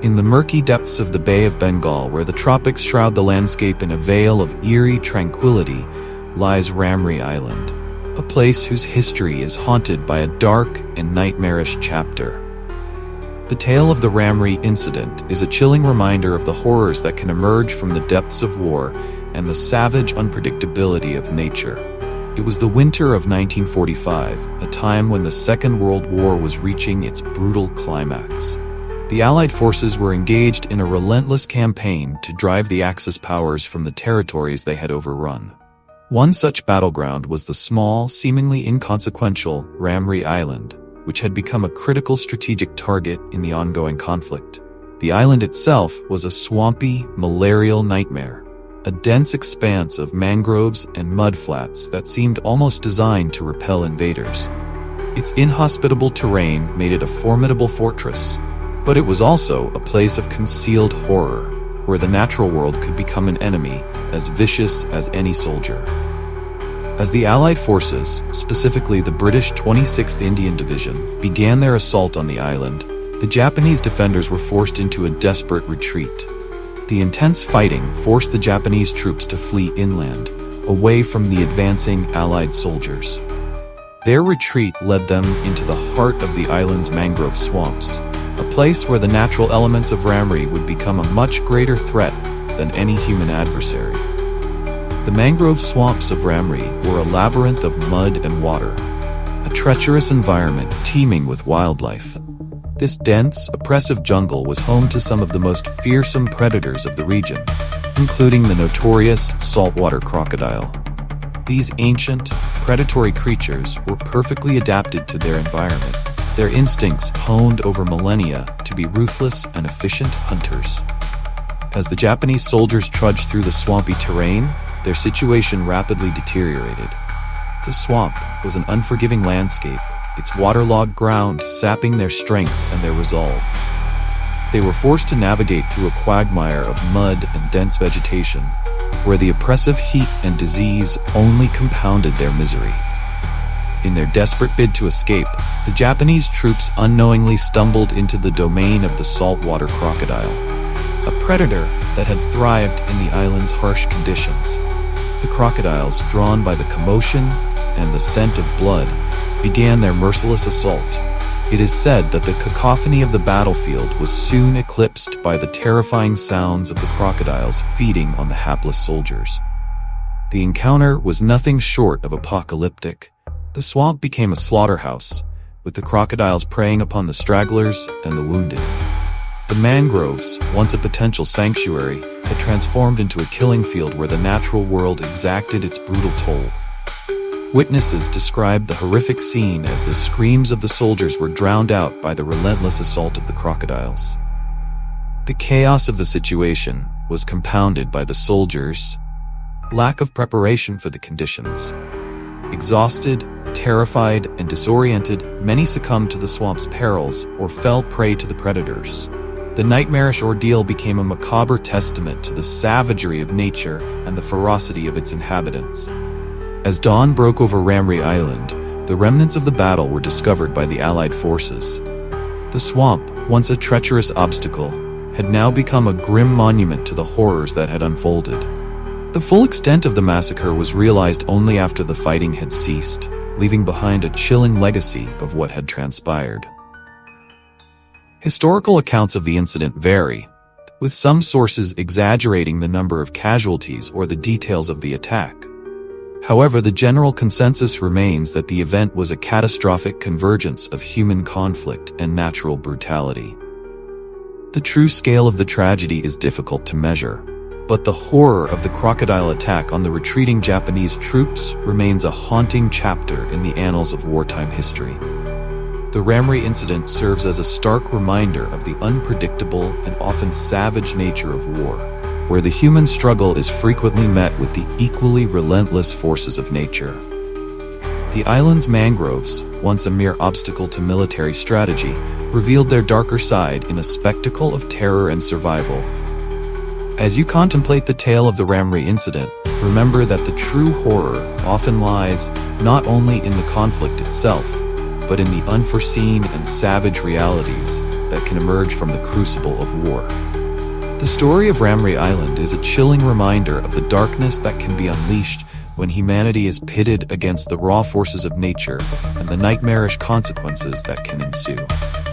In the murky depths of the Bay of Bengal, where the tropics shroud the landscape in a veil of eerie tranquility, lies Ramree Island, a place whose history is haunted by a dark and nightmarish chapter. The tale of the Ramree Incident is a chilling reminder of the horrors that can emerge from the depths of war and the savage unpredictability of nature. It was the winter of 1945, a time when the Second World War was reaching its brutal climax. The Allied forces were engaged in a relentless campaign to drive the Axis powers from the territories they had overrun. One such battleground was the small, seemingly inconsequential Ramree Island, which had become a critical strategic target in the ongoing conflict. The island itself was a swampy, malarial nightmare, a dense expanse of mangroves and mudflats that seemed almost designed to repel invaders. Its inhospitable terrain made it a formidable fortress, but it was also a place of concealed horror, where the natural world could become an enemy as vicious as any soldier. As the Allied forces, specifically the British 26th Indian Division, began their assault on the island, the Japanese defenders were forced into a desperate retreat. The intense fighting forced the Japanese troops to flee inland, away from the advancing Allied soldiers. Their retreat led them into the heart of the island's mangrove swamps, a place where the natural elements of Ramree would become a much greater threat than any human adversary. The mangrove swamps of Ramree were a labyrinth of mud and water, a treacherous environment teeming with wildlife. This dense, oppressive jungle was home to some of the most fearsome predators of the region, including the notorious saltwater crocodile. These ancient, predatory creatures were perfectly adapted to their environment, their instincts honed over millennia to be ruthless and efficient hunters. As the Japanese soldiers trudged through the swampy terrain, their situation rapidly deteriorated. The swamp was an unforgiving landscape, its waterlogged ground sapping their strength and their resolve. They were forced to navigate through a quagmire of mud and dense vegetation, where the oppressive heat and disease only compounded their misery. In their desperate bid to escape, the Japanese troops unknowingly stumbled into the domain of the saltwater crocodile, a predator that had thrived in the island's harsh conditions. The crocodiles, drawn by the commotion and the scent of blood, began their merciless assault. It is said that the cacophony of the battlefield was soon eclipsed by the terrifying sounds of the crocodiles feeding on the hapless soldiers. The encounter was nothing short of apocalyptic. The swamp became a slaughterhouse, with the crocodiles preying upon the stragglers and the wounded. The mangroves, once a potential sanctuary, had transformed into a killing field where the natural world exacted its brutal toll. Witnesses described the horrific scene as the screams of the soldiers were drowned out by the relentless assault of the crocodiles. The chaos of the situation was compounded by the soldiers' lack of preparation for the conditions. Exhausted, terrified, and disoriented, many succumbed to the swamp's perils or fell prey to the predators. The nightmarish ordeal became a macabre testament to the savagery of nature and the ferocity of its inhabitants. As dawn broke over Ramree Island, the remnants of the battle were discovered by the Allied forces. The swamp, once a treacherous obstacle, had now become a grim monument to the horrors that had unfolded. The full extent of the massacre was realized only after the fighting had ceased, leaving behind a chilling legacy of what had transpired. Historical accounts of the incident vary, with some sources exaggerating the number of casualties or the details of the attack. However, the general consensus remains that the event was a catastrophic convergence of human conflict and natural brutality. The true scale of the tragedy is difficult to measure, but the horror of the crocodile attack on the retreating Japanese troops remains a haunting chapter in the annals of wartime history. The Ramree incident serves as a stark reminder of the unpredictable and often savage nature of war, where the human struggle is frequently met with the equally relentless forces of nature. The island's mangroves, once a mere obstacle to military strategy, revealed their darker side in a spectacle of terror and survival. As you contemplate the tale of the Ramree incident, remember that the true horror often lies not only in the conflict itself, but in the unforeseen and savage realities that can emerge from the crucible of war. The story of Ramree Island is a chilling reminder of the darkness that can be unleashed when humanity is pitted against the raw forces of nature and the nightmarish consequences that can ensue.